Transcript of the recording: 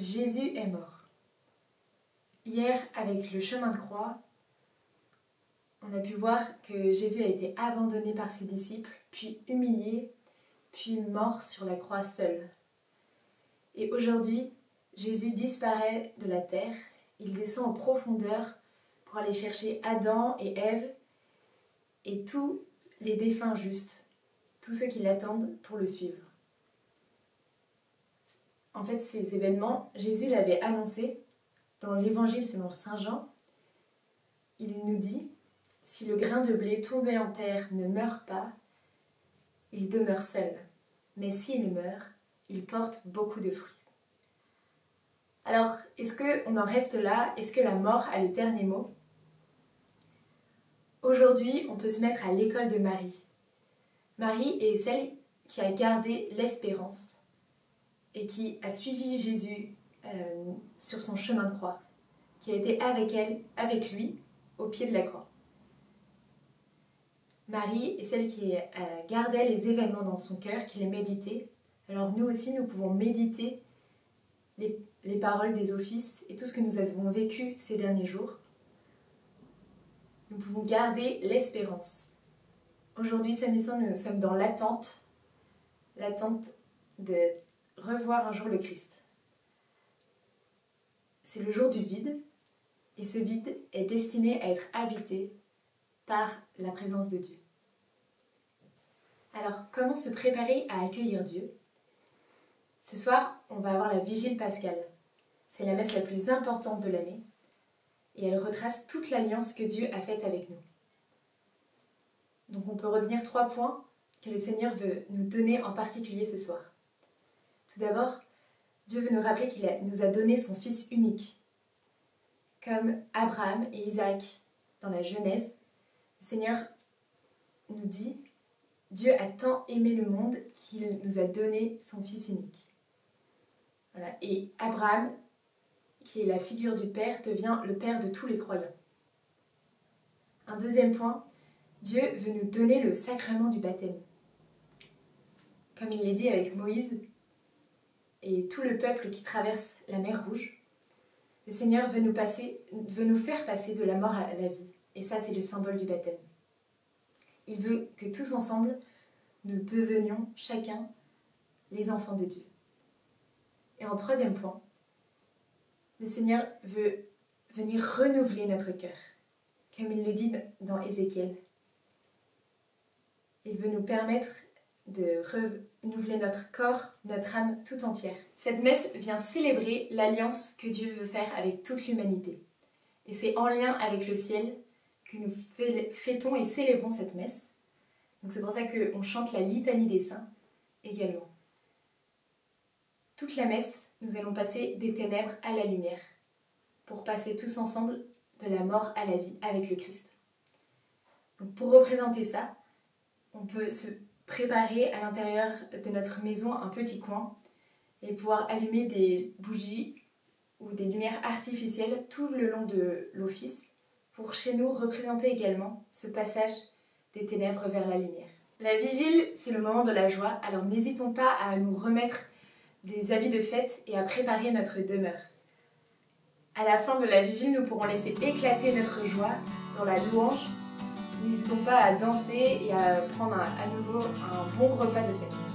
Jésus est mort. Hier, avec le chemin de croix, on a pu voir que Jésus a été abandonné par ses disciples, puis humilié, puis mort sur la croix seul. Et aujourd'hui, Jésus disparaît de la terre, il descend en profondeur pour aller chercher Adam et Ève et tous les défunts justes, tous ceux qui l'attendent pour le suivre. En fait, ces événements, Jésus l'avait annoncé dans l'évangile selon saint Jean. Il nous dit « Si le grain de blé tombé en terre ne meurt pas, il demeure seul. Mais s'il meurt, il porte beaucoup de fruits. » Alors, est-ce qu'on en reste là? Est-ce que la mort a le dernier mot? Aujourd'hui, on peut se mettre à l'école de Marie. Marie est celle qui a gardé l'espérance et qui a suivi Jésus sur son chemin de croix, qui a été avec lui, au pied de la croix. Marie est celle qui gardait les événements dans son cœur, qui les méditait. Alors nous aussi, nous pouvons méditer les paroles des offices et tout ce que nous avons vécu ces derniers jours. Nous pouvons garder l'espérance. Aujourd'hui, samedi saint, nous sommes dans l'attente de revoir un jour le Christ. C'est le jour du vide, et ce vide est destiné à être habité par la présence de Dieu. Alors, comment se préparer à accueillir Dieu? Ce soir, on va avoir la Vigile pascale. C'est la messe la plus importante de l'année, et elle retrace toute l'alliance que Dieu a faite avec nous. Donc on peut retenir 3 points que le Seigneur veut nous donner en particulier ce soir. Tout d'abord, Dieu veut nous rappeler qu'il nous a donné son Fils unique. Comme Abraham et Isaac dans la Genèse, le Seigneur nous dit « Dieu a tant aimé le monde qu'il nous a donné son Fils unique. » Voilà. Et Abraham, qui est la figure du Père, devient le Père de tous les croyants. Un deuxième point, Dieu veut nous donner le sacrement du baptême. Comme il l'a dit avec Moïse et tout le peuple qui traverse la mer Rouge, le Seigneur veut nous faire passer de la mort à la vie. Et ça, c'est le symbole du baptême. Il veut que tous ensemble, nous devenions chacun les enfants de Dieu. Et en troisième point, le Seigneur veut venir renouveler notre cœur, comme il le dit dans Ézéchiel. Il veut nous permettre de renouveler notre corps, notre âme tout entière. Cette messe vient célébrer l'alliance que Dieu veut faire avec toute l'humanité. Et c'est en lien avec le ciel que nous fêtons et célébrons cette messe. Donc c'est pour ça qu'on chante la litanie des saints également. Toute la messe, nous allons passer des ténèbres à la lumière, pour passer tous ensemble de la mort à la vie avec le Christ. Donc pour représenter ça, on peut se préparer à l'intérieur de notre maison un petit coin et pouvoir allumer des bougies ou des lumières artificielles tout le long de l'office pour chez nous représenter également ce passage des ténèbres vers la lumière. La vigile, c'est le moment de la joie, alors n'hésitons pas à nous remettre des habits de fête et à préparer notre demeure. À la fin de la vigile, nous pourrons laisser éclater notre joie dans la louange. N'hésitons pas à danser et à prendre à nouveau un bon repas de fête.